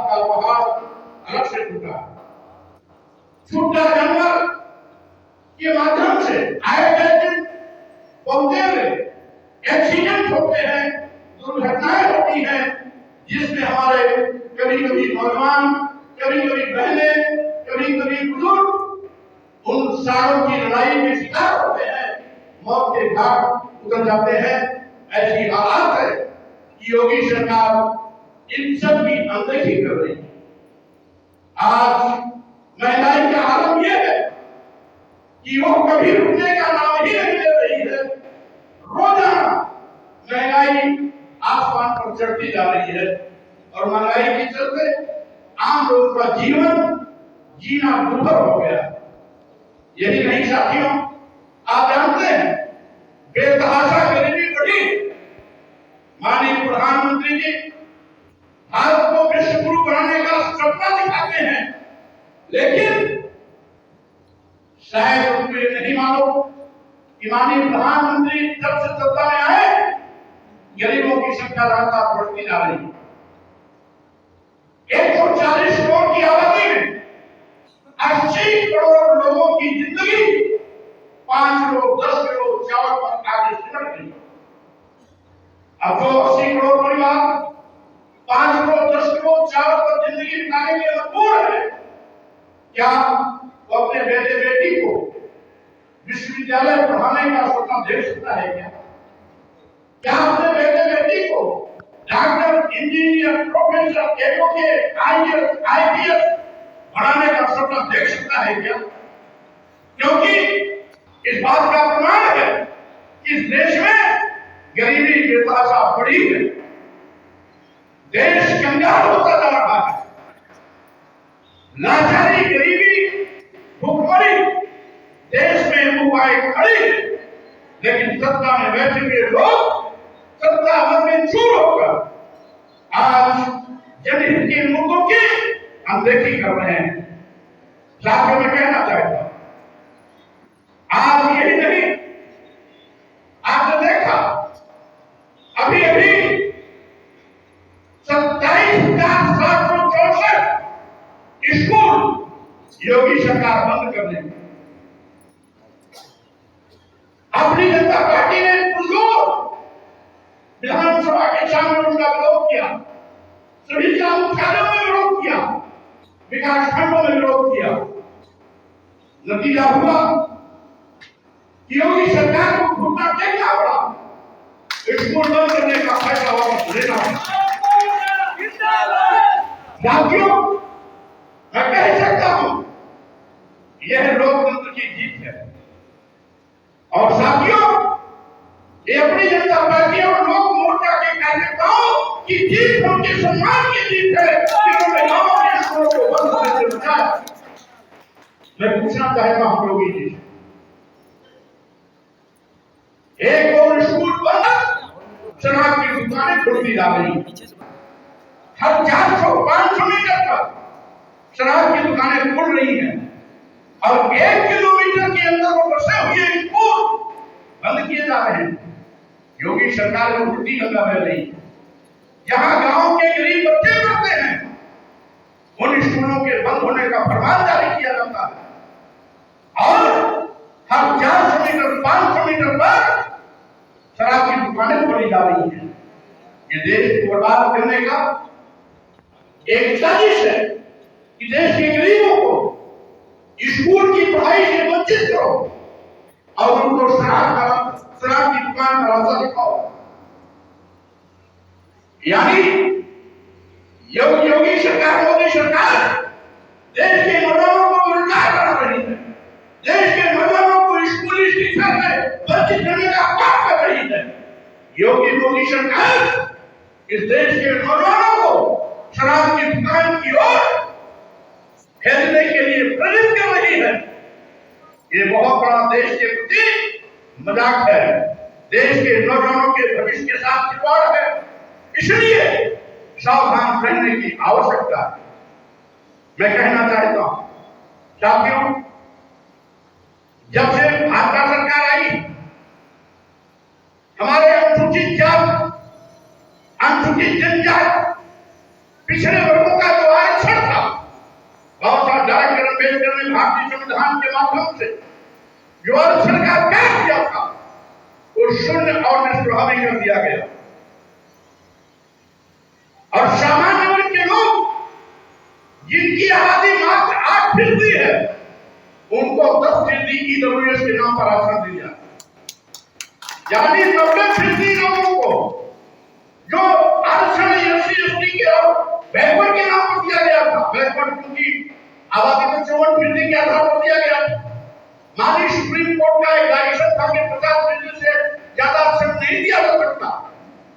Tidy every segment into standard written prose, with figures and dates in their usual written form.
का पहाड़ अलग से टूटा। छूटा जानवर के माध्यम से आए दिन पहुंचे हुए एक्सीडेंट होते हैं, दुर्घटनाएं होती हैं, जिसमें हमारे कभी कभी नौजवान, कभी कभी बहनें, कभी कभी बुजुर्ग उन सारों की लड़ाई में शिकार होते हैं, मौत के घाट उतर जाते हैं। ऐसी हालात है कि योगी सरकार इन सब की अनदेखी कर रही है। आज महंगाई का आलम यह है कि वो कभी रुकने का नाम ही नहीं ले रही है। रोजाना महंगाई आसमान पर चढ़ती जा रही है और महंगाई के चलते आम लोगों का जीवन जीना दुर्भर हो गया। यही नहीं साथियों, आप जानते हैं बेतहाशा गरीबी बढ़ी। माननीय प्रधानमंत्री जी भारत को विश्व गुरु बनाने का सपना दिखाते हैं, लेकिन शायद उनको ये नहीं मालूम कि माननीय प्रधानमंत्री जब से सत्ता में आए गरीबों की संख्या लगातार बढ़ती जा रही है। 140 करोड़ की आबादी में 80 करोड़ लोगों की जिंदगी 5 किलो 10 किलो चावल पर आगे सिमट गई। अब जो 80 करोड़ परिवार 5 किलो 10 किलो चावल पर जिंदगी बिताने के मजबूर है, क्या वो अपने बेटे बेटी को विश्वविद्यालय पढ़ाने का सपना देख सकता है? क्या अपने बेटे बेटी को doctor, engineer, professor, advocate, IPS बनाने का सपना देख सकता है क्या? क्योंकि इस बात का प्रमाण है कि इस देश में गरीबी बेतहाशा बढ़ी है। देश कंगाल होता जा रहा है। लाचारी, गरीबी, भुखमरी देश में मुंह खड़ी है, लेकिन सत्ता में बैठे हुए लोग सत्ता में चूर होकर आज जनहित के मुद्दों की अनदेखी कर रहे हैं। साथियों, मैं कहना चाहता हूं, आज यही नहीं, आपने देखा अभी अभी 27,764 स्कूल योगी सरकार बंद कर देगी। अपनी जनता पार्टी ने विधानसभा के सामने उनका विरोध किया, सभी जिला मुख्यालयों में विरोध किया, विकास खंडों में विरोध किया। नतीजा हुआ कि योगी सरकार को घुटना टेकना पड़ा, स्कूल बंद करने का फैसला वापस लेना पड़ा। साथियों, मैं कह सकता हूं यह लोकतंत्र की जीत है। और साथियों, ये अपनी जनता पार्टी और लोक मोर्चा के कार्यकर्ताओं की जीत, उनके सम्मान की जीत है कि उन्होंने गांवों के स्कूलों को बंद करने से बचाया। मैं पूछना चाहता हूं योगी जी, एक और स्कूल बंद, शराब की दुकानें खुलती जा रही हैं। हर 400-500 मीटर पर शराब की दुकानें खुल रही हैं और 1 किलोमीटर के अंदर वो बसे हुए स्कूल बंद किए जा रहे हैं। योगी सरकार में उल्टी गंगा बह रही है। जहां गांव के गरीब बच्चे पढ़ते हैं, उन स्कूलों के बंद होने का फरमान जारी किया जाता है और हर 400 मीटर 500 मीटर पर शराब की दुकानें खोली जा रही हैं। ये देश को बर्बाद करने का एक साजिश है कि देश के गरीबों को स्कूल की पढ़ाई से वंचित करो और उनको शराब की दुकान का रास्ता दिखाओ। यानी योगी सरकार, मोदी सरकार देश के नौजवानों को बेरोजगार बना रही है, देश के नौजवानों को स्कूली शिक्षा से वंचित करने का काम कर रही है। योगी मोदी सरकार इस देश के नौजवानों को शराब की दुकान की ओर खेलने के लिए प्रेरित कर रही है। ये बहुत बड़ा देश के प्रति मजाक है, देश के नौजवानों के भविष्य के साथ खिलवाड़ है। इसलिए सावधान रहने की आवश्यकता है। मैं कहना चाहता हूं साथियों, जब से भाजपा सरकार आई, हमारे अनुसूचित जाति, अनुसूचित जनजाति, पिछड़े वर्गों का जो माध्यम से जो आरक्षण का त्याग किया था वो शून्य और निष्प्रभावी कर दिया गया और सामान्य वर्ग के लोग जिनकी आबादी मात्र 8% है उनको 10% ईडब्ल्यूएस के नाम पर आरक्षण दिया, यानी 90% लोगों को जो आरक्षण एससी एसटी के और बैकवर्ड के नाम पर दिया गया था, बैकवर्ड क्योंकि आबादी को 54% के आधार पर दिया गया था। माननीय सुप्रीम कोर्ट का एक डायरेक्शन था कि 50% से ज्यादा आरक्षण नहीं दिया जा सकता,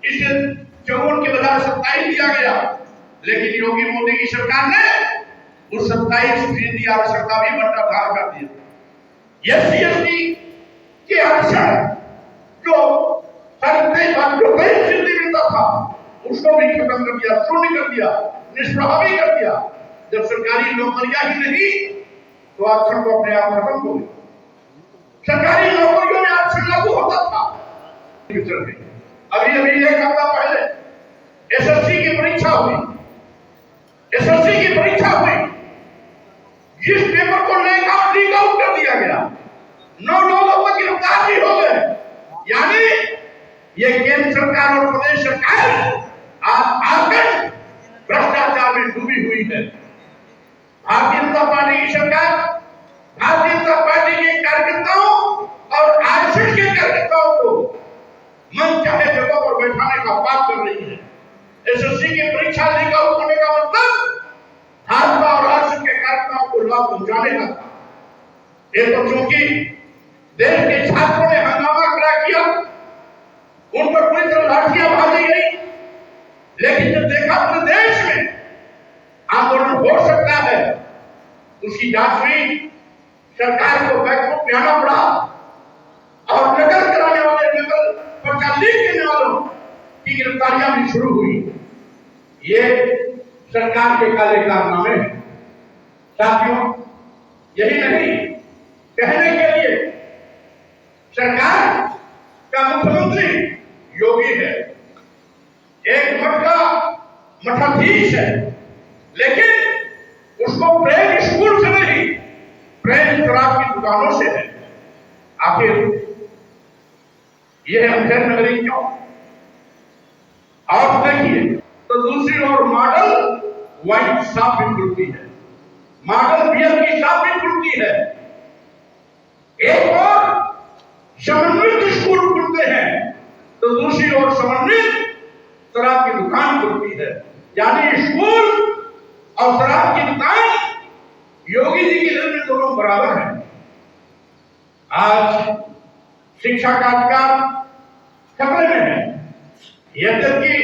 इसे 54 के बजाय 27 दिया गया, लेकिन योगी मोदी की सरकार ने उस 27% आरक्षण का भी बंटाधार कर दिया। एससी एसटी के आरक्षण जो मिलता था उसको भी खत्म कर दिया, शून्य कर दिया, निष्प्रभावी कर दिया। जब सरकारी नौकरियां ही नहीं तो आरक्षण तो अपने आप खत्म हो गई। सरकारी नौकरियों में आरक्षण लागू होता था। अभी अभी एक हफ्ता पहले एसएससी की परीक्षा हुई, एसएससी की परीक्षा हुई, जिस पेपर को लीक आउट कर दिया गया, 9 लोगों को गिरफ्तार भी हो गए। यानी ये केंद्र सरकार और प्रदेश सरकार आकर भ्रष्टाचार में डूबी हुई है। भारतीय जनता पार्टी की सरकार भारतीय जनता पार्टी के कार्यकर्ताओं और आरक्षण के कार्यकर्ताओं को मन चाहे जगह पर बैठाने का पाप कर रही है। एसएससी की परीक्षा लीक आउट होने का मतलब भाजपा और आरक्षण के कार्यकर्ताओं को लाभ पहुंचाने का था। एक तो क्योंकि देश के छात्रों ने हंगामा खड़ा किया, उन पर पूरी तरह लाठियां भाजी गई, लेकिन जब देखा पूरे देश में आंदोलन हो सकता है, उसकी जांच हुई, सरकार को बैकफुट में आना पड़ा और नकल कराने वाले, नकल पर्चा लीक करने वालों की गिरफ्तारियां भी शुरू हुई। ये सरकार के काले कारनामे हैं। साथियों, यही नहीं, कहने के लिए सरकार का मुख्यमंत्री योगी है, एक मठ का मठाधीश है, लेकिन उसको प्रेम स्कूल से नहीं, प्रेम शराब की दुकानों से है। आखिर यह अंधेर नगरी क्यों? और देखिए तो दूसरी ओर मॉडल वाइन शॉप भी खुलती है, मॉडल बियर की शॉप भी खुलती है, एक और समन्वित स्कूल खुलते हैं तो दूसरी ओर समन्वित शराब की दुकान खुलती है। यानी स्कूल और शराब की दुकान योगी जी की नजर में दोनों बराबर हैं। आज शिक्षा का अधिकार खतरे में है, यद्यपि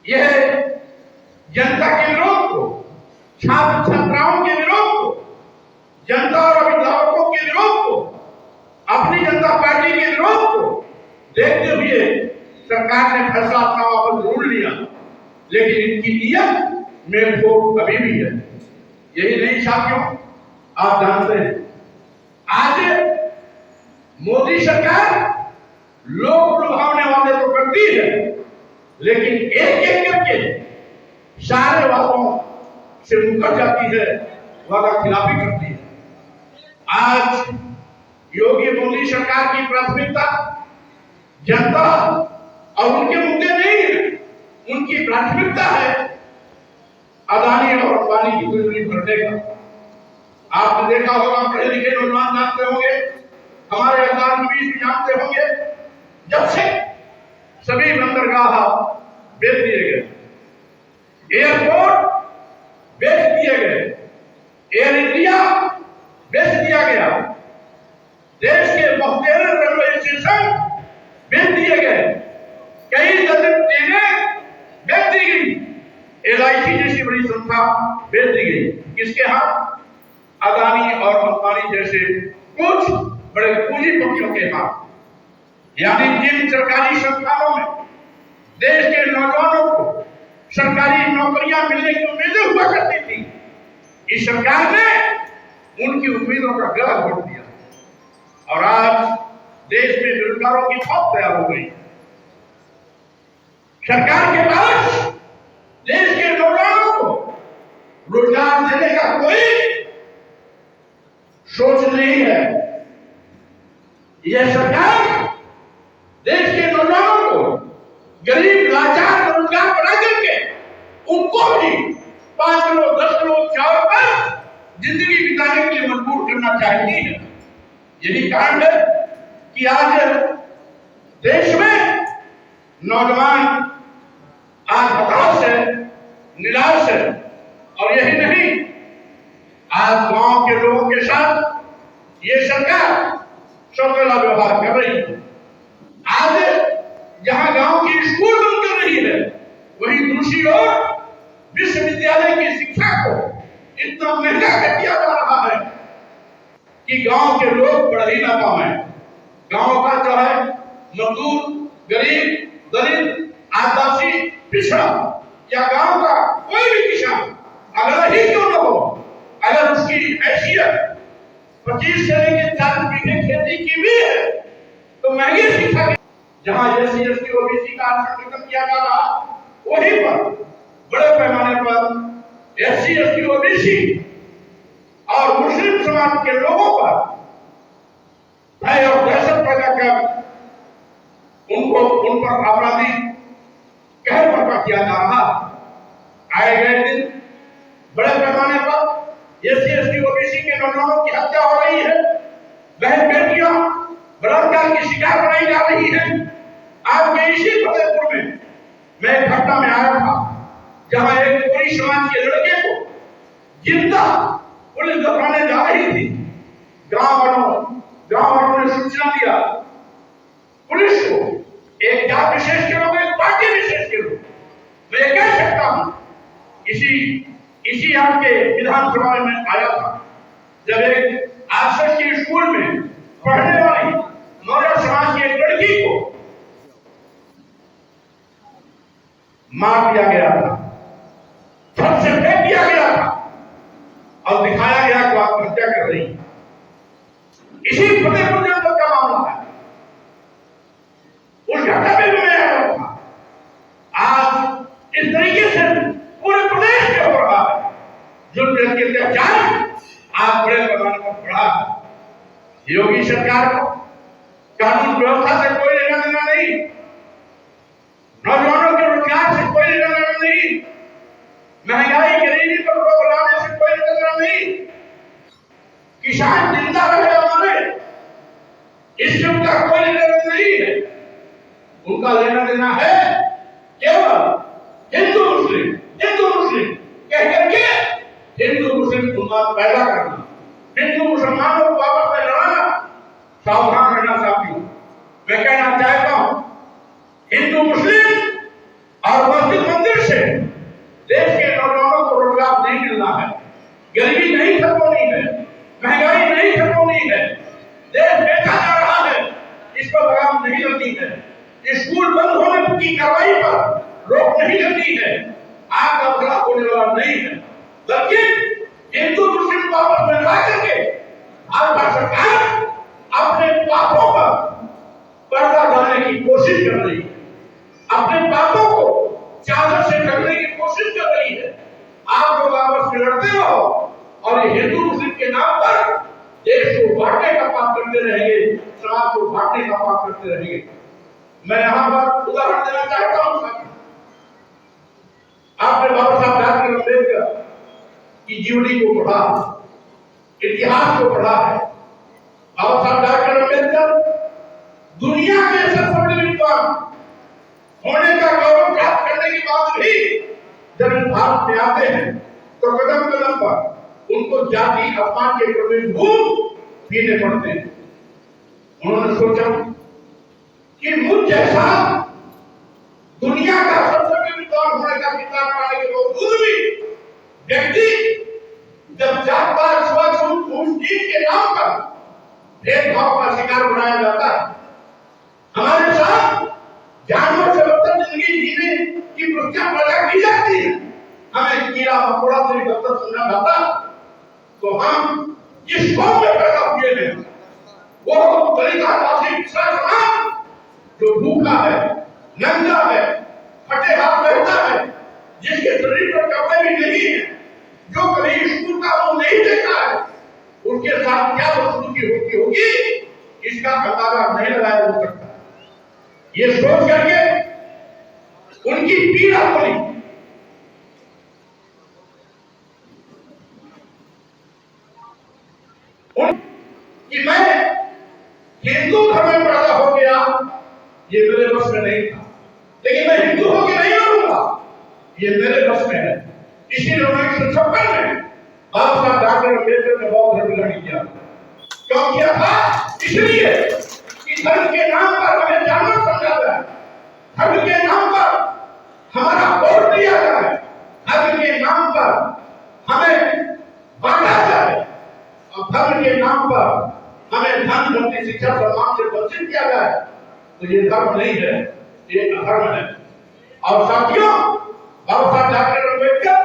यह जनता के विरोध को, छात्र छात्राओं के विरोध को, जनता और अभिभावकों के विरोध को, अपनी जनता पार्टी के विरोध को देखते हुए सरकार ने फैसला अपना वापस जरूर लिया, लेकिन इनकी नीयत में खोट अभी भी है। यही नहीं साथियों, आप जानते हैं आज मोदी सरकार लोग लुभावने वाले तो करती है, लेकिन एक एक करके सारे वादों से मुकर जाती है, वादा खिलाफी करती है। आज योगी मोदी सरकार की प्राथमिकता जनता और उनके मुद्दे नहीं है, उनकी प्राथमिकता है अदानी और अंबानी की तिजोरी भरने का। आपने देखा होगा, पढ़े लिखे नौजवान जानते होंगे, हमारे अखबार में भी जानते होंगे, जब से सभी बंदरगाह बेच दिए गए, एयरपोर्ट बेच दिए गए, एयर इंडिया बेच दिया गया, देश के बहुतेरे रेलवे स्टेशन बेच दिए गए, कई दर्जन ट्रेनें बेच दी गई, LIC जैसी बड़ी संस्था बेच दी गई। किसके हाथ? अदानी और अंबानी जैसे कुछ बड़े पूंजीपतियों के हाथ। यानी जिन सरकारी संस्थानों में देश के नौजवानों को सरकारी नौकरियां मिलने की उम्मीदें हुआ करती थी, इस सरकार ने उनकी उम्मीदों का गला घोट दिया और आज देश में बेरोजगारों की खौफ तैयार हो गई। सरकार के पास देश के नौजवानों को रोजगार देने का कोई सोच नहीं है। यह सरकार देश के नौजवानों को गरीब लाचार रोजगार बना करके उनको भी 5 किलो 10 किलो चावल पर जिंदगी बिताने के लिए मजबूर करना चाहती है। यही कारण है कि आज देश में नौजवान आज हताश है, निराश है। और यही नहीं, आज गांव के लोगों के साथ ये सरकार सौतेला व्यवहार कर रही है। आज जहां गांव की स्कूल बंद कर रही है, वहीं दूसरी ओर विश्वविद्यालय की शिक्षा को इतना महंगा कर दिया जा रहा है कि गांव के लोग पढ़ ही ना पाए। गांव का जो है मजदूर, गरीब, दलित, आदिवासी, पिछड़ा या गांव का कोई भी किसान अगर ही क्यों न हो, अगर उसकी हैसियत 25 से लेकर 40 बीघे खेती की भी है तो महंगी शिक्षा जहां एससी एसटी ओबीसी का आरक्षण खत्म किया जा रहा, वहीं पर बड़े पैमाने पर एससी एसटी ओबीसी और मुस्लिम समाज के लोगों पर भय और दहशत पैदा कर उन पर आपराधिक कहर बर्पा किया जा रहा। आए गए दिन बड़े पैमाने पर एससी एसटी ओबीसी के नौजवानों की हत्या हो रही है, बहन बेटियां बलात्कार की शिकार बनाई जा रही है। आज के इसी फतेहपुर में मैं एक घटना में आया था जहां एक कोई समाज के लड़के को जिंदा पुलिस दफनाने जा रही थी। गांव वालों ने सूचना दिया पुलिस को, एक जात विशेष के लोग, एक पार्टी विशेष के लोग। मैं कह सकता हूं इसी आपके विधानसभा में आया था जब एक आदर्श की स्कूल में पढ़ने वाली मौर्य समाज की एक लड़की को मार दिया गया था, छत से फेंक दिया गया था और दिखाया गया कि आप हत्या कर रही है। इसी फतेहपुर जनपद का मामला है। उस घटना में भी मैं आया था। आज इस तरीके से पूरे प्रदेश में हो रहा है जुल्म के अत्याचार आज बड़े पैमाने पर बढ़ा है। योगी सरकार को कानून व्यवस्था से कोई लेना देना नहीं, नौजवानों के रोजगार से कोई लेना देना नहीं, महंगाई गरीबी पर रोक लगाने से कोई लेना देना नहीं, किसान जिंदा रहे हमारे इस युग का कोई लेना देना नहीं है। उनका लेना देना है केवल हिंदू मुस्लिम कह करके हिंदू मुस्लिम उन्माद पैदा करना, हिंदू मुसलमानों को आपस में लड़ाना। सावधान रहना साथियों, मैं कहना चाहता हूं हिंदू मुस्लिम और मस्जिद मंदिर से देश के नौजवानों को रोजगार नहीं मिलना है, गरीबी नहीं खत्म होनी है, महंगाई नहीं खत्म होनी है, देश बेचा जा रहा है, इस पर लगाम नहीं लगनी है, स्कूल बंद होने की कार्रवाई पर रोक नहीं लगनी है, आग का भला होने वाला नहीं है। बल्कि हिंदू मुस्लिम को आपस में लड़ा करके भाजपा सरकार अपने पापों पर पर्दा डालने की कोशिश कर रही है, अपने पापों को चादर से ढकने की कोशिश कर रही है। आप लोग आपस में लड़ते रहो और ये हिंदू मुस्लिम के नाम पर देश को बांटने का पाप करते रहेंगे, समाज को बांटने का पाप करते रहेंगे। मैं यहाँ पर उदाहरण देना चाहता हूँ। आपने बाबा साहब डॉक्टर अम्बेडकर की जीवनी को पढ़ा, इतिहास को पढ़ा है। बाबा साहब डॉक्टर अम्बेडकर दुनिया के सबसे बड़े विद्वान होने का गौरव प्राप्त करने के बाद भी जब भारत में आते हैं तो कदम कदम पर उनको जाति अपमान के कभी घूम पीने पड़ते हैं। उन्होंने सोचा कि मुझ जैसा दुनिया का सबसे बड़े विद्वान होने का किताब पाने के बावजूद भी व्यक्ति जब जात पात छुआछूत ऊंच नीच के नाम पर भेदभाव का शिकार बनाया जाता है, हमारे साथ जानवर से बदतर जिंदगी जीने की प्रक्रिया पैदा की जाती है, हमें कीड़ा मकोड़ा से बदतर सुनना जाता, तो हम जिस कौम में पैदा हुए हैं वो दलित आदिवासी पिछड़ा समाज जो भूखा है, नंगा है, फटे हाथ रहता है, जिसके शरीर पर कपड़े भी नहीं है, जो कभी स्कूल का वो नहीं देखा है, उनके साथ क्या अंदाजा नहीं लगाया जा सकता। ये सोच करके उनकी पीड़ा बोली कि मैं हिंदू धर्म में पैदा हो गया, ये मेरे बस में नहीं था, लेकिन मैं हिंदू होकर नहीं मरूंगा, ये मेरे बस में है। इसीलिए 1956 में बाबा साहब डॉक्टर अम्बेडकर ने बौद्ध धर्म ग्रहण किया। क्यों किया था? इसलिए कि धर्म के नाम पर हमें जानवर समझा जाए, धर्म के नाम पर हमारा वोट दिया जाए, धर्म के नाम पर हमें बांटा जाए और धर्म के नाम पर हमें धन धन शिक्षा सम्मान से वंचित किया जाए, तो ये धर्म नहीं है, ये अधर्म है। और साथियों, बाबा साहब डॉक्टर अम्बेडकर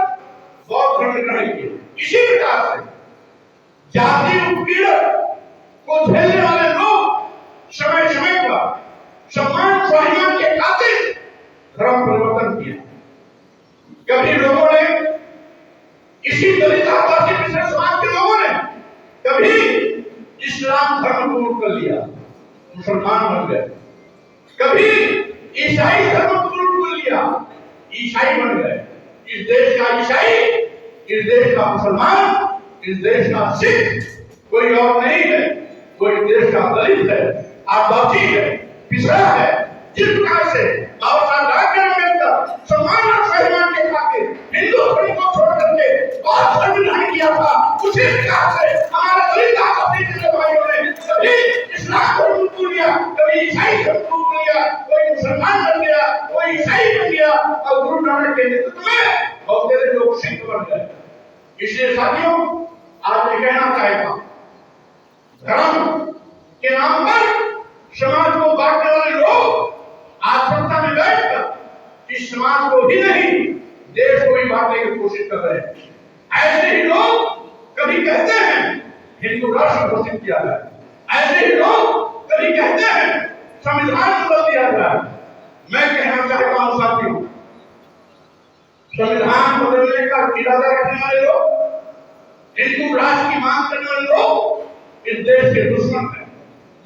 बौद्ध धर्म ग्रहण किए। इसी प्रकार से जाति उत्पीड़न को झेलने वाले लोग समय समय पर सम्मान स्वाभिमान के खातिर धर्म परिवर्तन किया। कभी लोगों ने इसी दलित आदिवासी पिछड़े समाज के लोगों ने कभी इस्लाम धर्म को कबूल कर लिया, मुसलमान बन गए। कभी ईसाई धर्म को कबूल कर लिया, ईसाई बन गए। इस देश का ईसाई, इस देश का मुसलमान, इस देश का सिख कोई और नहीं है, कोई देश का दलित है, आदिवासी है, पिछड़ा है। जिस प्रकार से बाबा साहब डॉक्टर अम्बेडकर सम्मान और स्वाभिमान के खातिर हिंदू धर्म को छोड़ करके बौद्ध धर्म ग्रहण किया था, उसी प्रकार से हमारे दलित आदिवासी भाइयों ने कभी इस्लाम धर्म को लिया, कभी ईसाई धर्म को लिया, कोई मुसलमान बन गया, कोई ईसाई बन गया, और गुरु नानक के नेतृत्व में बहुत सारे लोग सिख बन गए। इसलिए साथियों, आज मैं कहना चाहता हूं, धर्म के नाम पर समाज को बांटने वाले लोग आज सत्ता में बैठकर इस समाज को ही नहीं, देश को ही बांटने की कोशिश कर रहे हैं। ऐसे ही लोग कभी कहते हैं हिंदू राष्ट्र घोषित किया जाए, ऐसे ही लोग कभी कहते हैं संविधान बदल दिया जाए। मैं कहना चाहता हूं साथियों, संविधान बदलने का इरादा रखने वाले लोग, हिंदू राष्ट्र की मांग करने वाले लोग इस देश के दुश्मन हैं।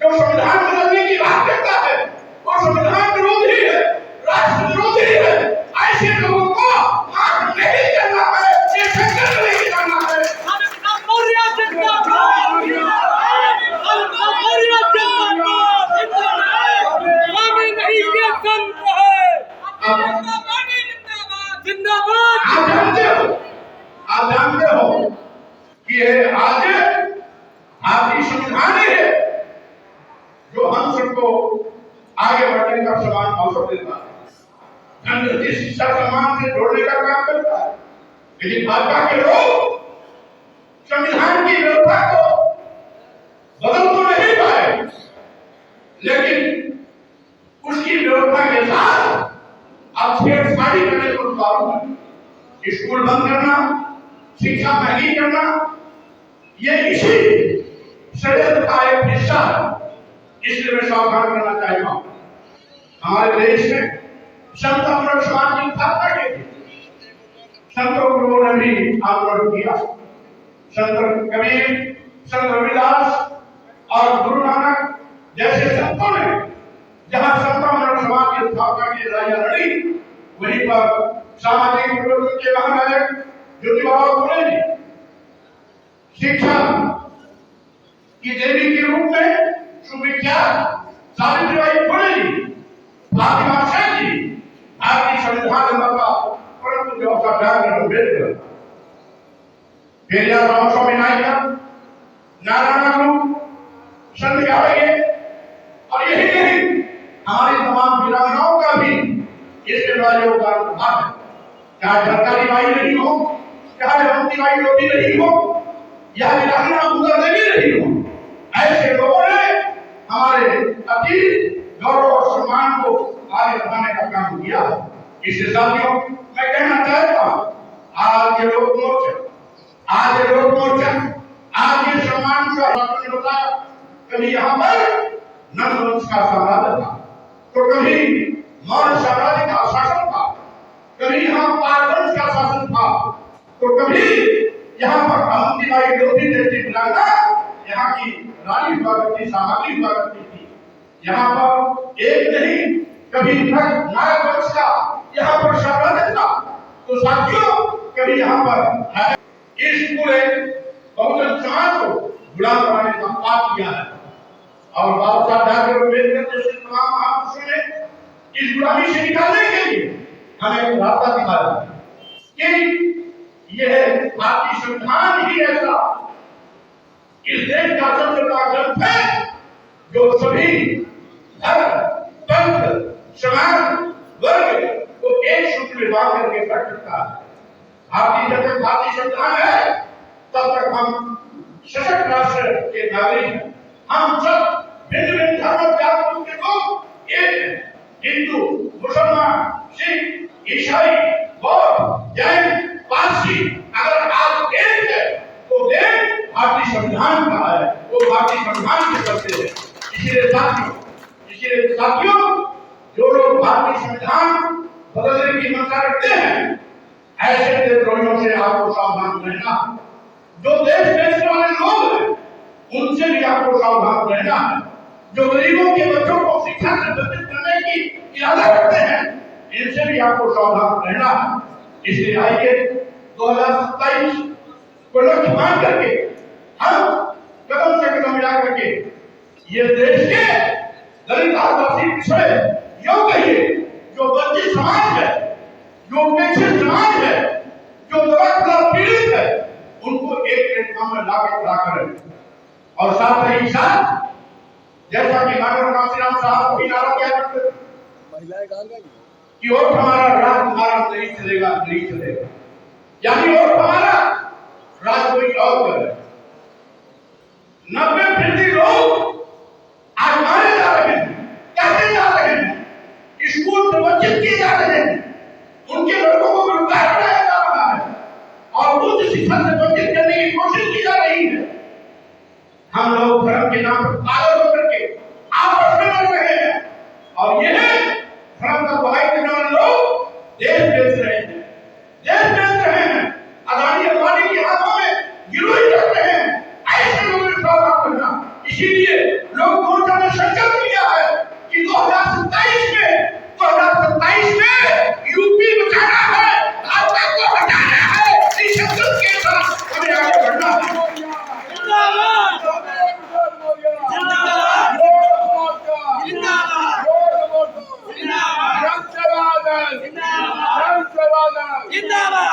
जो संविधान बदलने की बात करता है वो संविधान विरोधी है, राष्ट्र विरोधी है। ऐसे लोगों को माफ नहीं करना है, ये संकल्प नहीं करना है। आप जानते हो कि ये आज आपकी संविधान है जो हम सबको आगे बढ़ने का समान अवसर देता है, धन शिक्षा सम्मान से जोड़ने का काम करता है। लेकिन भाजपा के लोग संविधान की व्यवस्था को बदल तो नहीं पाए, लेकिन उसकी व्यवस्था के साथ अब छेड़छाड़ी करने को उतारू है। स्कूल बंद करना, शिक्षा महंगी करना, ये इसी षड्यंत्र का एक हिस्सा है। इसलिए मैं सावधान करना चाहता हूं, हमारे देश में संत अपना समाज की स्थापना की थी, संत गुरुओं ने भी आंदोलन किया। संत कबीर, संत रविदास और गुरु नानक जैसे संतों ने जहां संत अपना समाज की स्थापना की लड़ाइयां लड़ी, वहीं पर सामाजिक परिवर्तन के महानायक ज्योतिबा फुले जी शिक्षा की देवी के रूप में सुविख्यात सावित्रीबाई फुले जी, फातिमा सेन जी, भारतीय संविधान निर्माता परंतु डॉक्टर अम्बेडकर, पेरियार रामस्वामी नायकर, नारायण संत गाड़गे, और यही नहीं हमारी तमाम वीरांगनाओं का भी इसमें बड़ा योगदान रहा है। चाहे सरकारी बाई नहीं हो, चाहे रमती बाई लोधी नहीं हो, या वीरांगना उधर नहीं रही हो, ऐसे लोगों ने हमारे अतीत गौरव और सम्मान को आगे बढ़ाने का काम किया है। इससे साथियों, मैं कहना चाहता हूं, आज ये लोक मोर्चा, आज ये लोक मोर्चा, आज ये सम्मान का आपने बताया, कभी यहाँ पर नंदवंश का साम्राज्य था, तो कभी मौर्य साम्राज्य का शासन था, कभी यहाँ पालवंश का शासन था, तो कभी यहाँ पर अवंतीबाई लोधी जैसी वीरांगना यहाँ की रानी हुआ करती, सामग्री हुआ करती थी। यहाँ पर एक नहीं कभी नायक वंश का यहाँ पर साम्राज्य था। तो साथियों कभी यहाँ पर है इस पूरे बहुजन समाज को गुलाम बनाने का पाप किया है। और बाबा साहब डॉक्टर अम्बेडकर जैसे तमाम महापुरुषों ने इस गुलामी से निकालने के लिए हमें एक रास्ता दिखाया कि यह भारतीय संविधान ही ऐसा इस देश का सबसे बड़ा ग्रंथ है जो सभी धर्म पंथ समाज वर्ग को एक सूत्र में बांध करके रख सकता है। जब तक भारतीय संविधान है तब तक हम सशक्त राष्ट्र के नागरिक हैं। हम सब भिन्न भिन्न धर्म जातियों के लोग एक हैं। हिंदू मुसलमान सिख ईसाई बौद्ध जैन पारसी अगर आप एक है तो देश भारतीय संविधान का है, वो भारतीय संविधान के करते हैं। इसीलिए साथियों जो लोग भारतीय संविधान बदलने की मंशा रखते हैं ऐसे देशद्रोहियों से आपको सावधान रहना। जो देश बेचने वाले लोग हैं उनसे भी आपको सावधान रहना है। जो गरीबों के बच्चों को शिक्षा से वंचित करने की इरादा रखते हैं इनसे भी आपको सावधान रहना है। इसलिए आइए 2027 को लक्ष्य मान करके हम कदम से कदम मिला करके ये देश के दलित आदिवासी पिछड़े युग कहिए जो वंचित समाज है, जो उपेक्षित समाज है, जो दवा पीड़ित है, उनको एक प्लेटफॉर्म में लाके खड़ा करें। और साथ ही साथ जैसा कि मानव काशीराम साहब भी नारा किया करते थे कि वोट हमारा राज तुम्हारा नहीं चलेगा, नहीं चलेगा, यानी वोट हमारा राज कोई और करे। 90% लोग आज मारे जा रहे हैं, कैसे जा रहे हैं, स्कूल से वंचित किए जा रहे हैं, उनके लड़कों को बेरोजगार बनाया जा रहा है और उच्च शिक्षा से वंचित करने की कोशिश की जा रही है। हम लोग धर्म के नाम पर पागल होकर के आपस में लड़ रहे हैं और यह धर्म का दुहाई देने वाले लोग देश बेच रहे हैं, देश बेच रहे हैं, अदानी अंबानी के हाथों में गिरोही रख रहे हैं। ऐसे लोगों के साथ करना। इसीलिए लोग मोर्चा ने संकल्प लिया है कि 2027 में यूपी बचाना है, भाजपा को हटाना है। इस संकल्प के साथ हमें आगे बढ़ना है।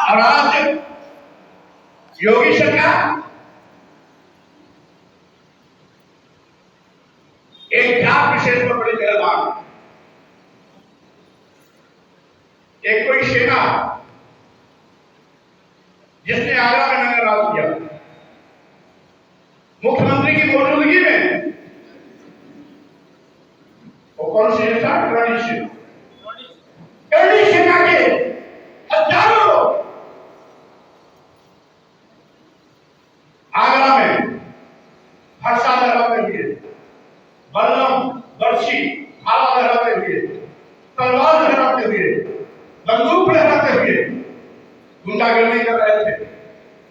और आज योगी सरकार एक जात विशेष पर बड़ी मेहरबान, एक कोई सेना जिसने आगरा में मैंने राज किया मुख्यमंत्री की मौजूदगी में, वो कौन सी सेना? करणी सेना के हजारों लोग आगरा में हर्षा लहराते हुए, बल्लम बर्छी भाला लहराते हुए, तलवार लहराते हुए, बंदूक लहराते हुए गुंडागर्दी कर रहे थे।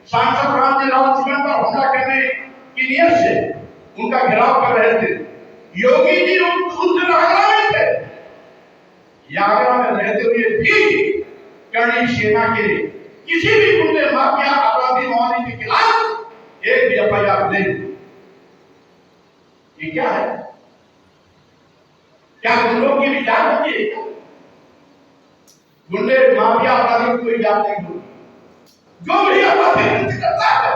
सांसद रामजी राव जीवन पर हमला करने की नियत से उनका घेराव कर रहे थे। योगी जी उस दिन आगरा में थे। आगरा में रहते हुए भी करणी सेना के किसी भी गुंडे माफिया अपराधी माओवादी के खिलाफ एक भी एफआईआर नहीं। ये क्या है? क्या गुंडों की भी जान होती है? गुंडे माफिया अपराधी कोई जान नहीं होती। जो भी अपराधी करता है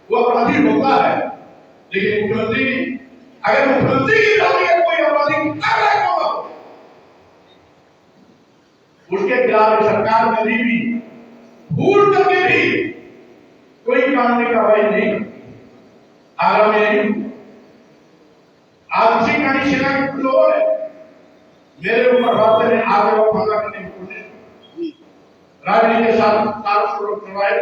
वो अपराधी होता है। लेकिन मुख्यमंत्री अगर मुख्यमंत्री की जाति कोई अपराधी कर रहा है उसके खिलाफ सरकार कभी भी भूल करके भी कोई कानूनी कार्रवाई नहीं करती। आगरा में नहीं, आज उसी करणी सेना के लोगों ने मेरे ऊपर रास्ते में आगे वो हमला करने की कोशिश की, राजनीति के साथ तारुफ करवाए।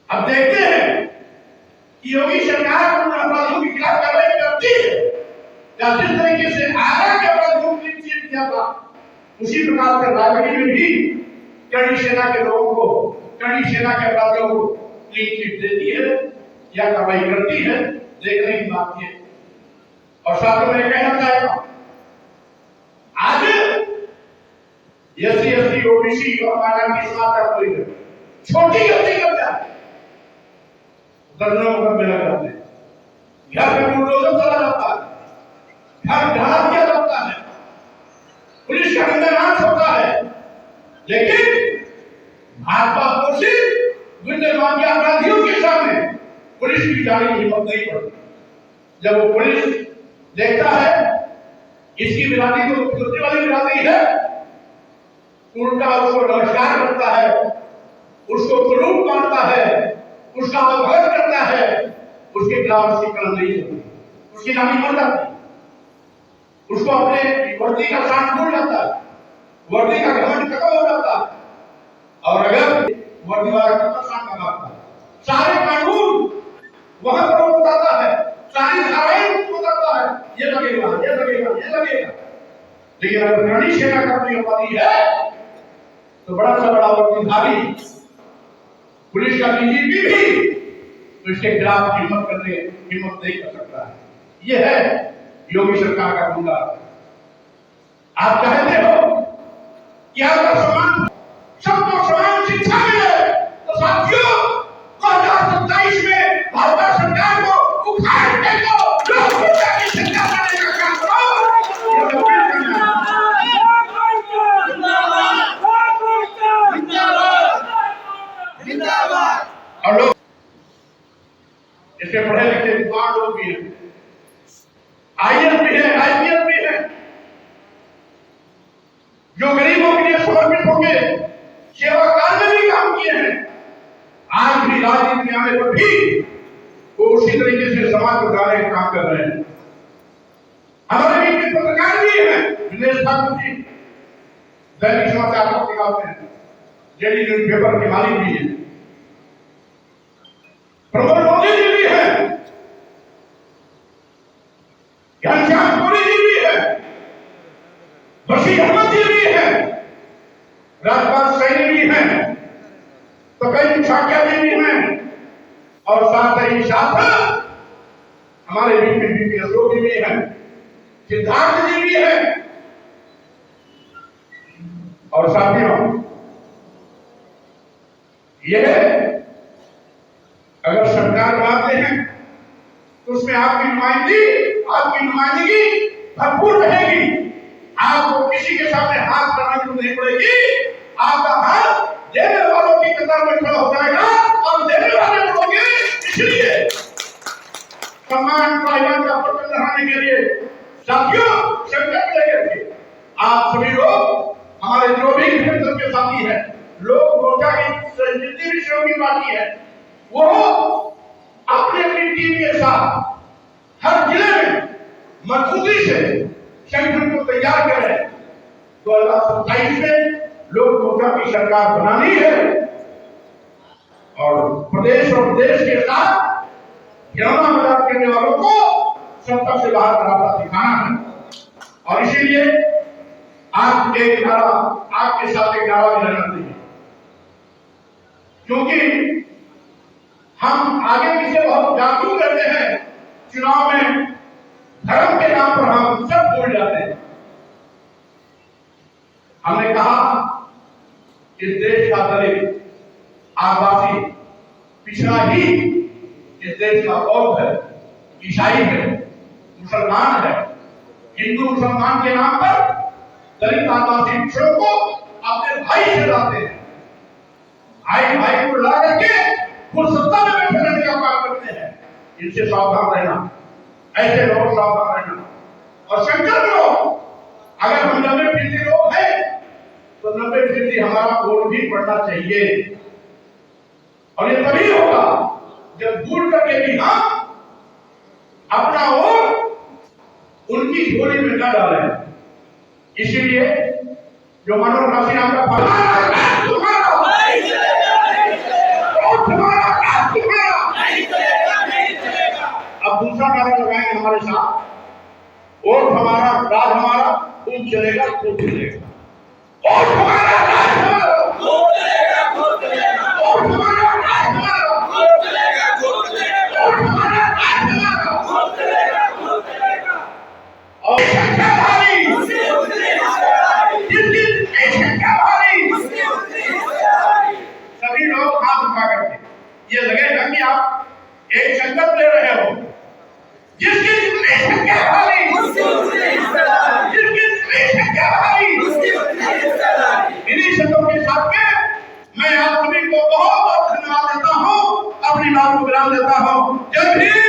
अब देखते हैं कि योगी सरकार उन अपराधियों के खिलाफ कार्रवाई करती है या जिस तरीके से आगरा के अपराधियों को क्लीन किया था उसी प्रकार से राजनीति में भी करणी सेना के लोगों को, करणी सेना के अपराधियों को क्लीन चिट देती है या कार्रवाई करती है, देखने की बात है। और साथ में मैं कहना चाहता हूं, आज SC OBC और माइनॉरिटी समाज का कोई छोटी गलती करता है, दर्जनों मुकदमे लग जाते हैं, घर में बुलडोजर चला जाता है, घर ढहा दिया जाता है, पुलिस का इंतजाम होता है, लेकिन भाजपा पोषित गुंडे माफिया अपराधियों के सामने पुलिस की जाने की हिम्मत नहीं पड़ती। जब वो पुलिस देखता है इसकी बिरादरी तो मुख्यमंत्री वाली बिरादरी है, उल्टा उसको नमस्कार करता है, उसको सलूट मारता है, उसका आभार करता है, उसके खिलाफ उसकी कलम नहीं चलती, उसकी नामी मर जाती, उसको अपने वर्दी का शान भूल जाता है, वर्दी का घमंड खत्म हो जाता है। और अगर वर्दी वाला कितना शान लगाता है, सारे कानून वहां पर बताता है, सारी धाराएं बताता है, ये लगेगा, ये लगेगा, ये लगेगा, लेकिन अगर ग्रामीण सेना का कोई अपराधी है तो बड़ा सा बड़ा वर्दीधारी पुलिस का DGP भी तो इसके खिलाफ हिम्मत नहीं कर सकता है। ये है योगी सरकार का गुंडा। आप कहते हो कि आपका समान सबको समान शिक्षा मिले, तो साथियों 2027 में भाजपा सरकार को उखाड़ फेंको, लोग गुंडा की शिक्षा देने का काम करो। ये और लोग इसके पढ़े लिखे विद्वान लोग भी हैं, IAS भी है, IPS भी है, जो गरीबों के लिए समर्पित होकर सेवा कार्य में भी काम किए हैं। आज भी राजनीति में आने पर भी वो उसी तरीके से समाज को उठाने का काम कर रहे हैं। हमारे बीच में पत्रकार भी हैं, दिनेश ठाकुर जी दैनिक समाचार को निकालते हैं, डेली न्यूज़पेपर के मालिक भी हैं, प्रमोद मोदी जी भी है, घनश्यामपुरी जी भी है, बशीर अहमद जी भी है, राजपाल सैनी भी है, तो कई शाक्या जी भी हैं, और साथ ही साथ हमारे बीच में बीपी अशोक जी भी हैं, सिद्धार्थ जी भी हैं, और साथियों ये अगर सरकार बनाते हैं तो उसमें आपकी नुमाइंदगी भरपूर रहेगी। आपको किसी के सामने हाथ बढ़ाने की नहीं पड़ेगी, आपका हाथ देने वालों की कतार में खड़ा हो जाएगा और देने वाले लोगे। इसलिए सम्मान पायदान का पतन लगाने के लिए साथियों संकल्प लेकर के आप सभी लोग हमारे जो भी दल के साथी हैं, लोग मोर्चा की जितनी भी सहयोगी पार्टी है, वो अपनी अपनी टीम के साथ हर जिले में मजबूती से संगठन को तैयार करें। 2027 में लोक मोर्चा की सरकार बनानी है और प्रदेश और देश के साथ खिलौना मजाक करने वालों को सत्ता से बाहर का रास्ता दिखाना है। और इसीलिए आपके साथ एक नारा भी लगाना चाहिए, क्योंकि हम आगे पीछे बहुत जागरूक रहते हैं, चुनाव में धर्म के नाम पर हम सब भूल जाते हैं। हमने कहा इस देश का दलित, आदिवासी, पिछड़ा ही इस देश का बौद्ध है, ईसाई है, मुसलमान है। हिंदू मुसलमान के नाम पर दलित आदिवासी पिछड़ों को अपने भाई से लाते हैं, भाई को ला करके खुद सत्ता में बैठे रहने का काम करते हैं। इनसे सावधान रहना, ऐसे लोग सावधान रहना और संकल्प लो। अगर हम 90% लोग हैं तो 90% हमारा वोट भी पड़ना चाहिए, और ये तभी होगा जब भूल करके भी हम अपना वोट उनकी झोली में न डालें। इसीलिए जो मनोहर नासिर नाम का अब दूसरा नारा लगाएंगे हमारे साथ, वोट हमारा, राज हमारा, खून चलेगा, खून चलेगा। वोट हमारा, राज हमारा, खून चलेगा, खून चलेगा। वोट हमारा, राज हमारा, खून चलेगा, खून चलेगा। वोट हमारा, राज हमारा, खून चलेगा, खून चलेगा। ये लगेगा कि आप एक संकल्प ले रहे हो। जिसकी जितनी संख्या भारी, जिसकी जितनी संख्या भारी, इन्हीं शब्दों के साथ में मैं आप सभी को बहुत बहुत धन्यवाद देता हूँ, अपनी बात को विराम देता हूँ। जय हिंद।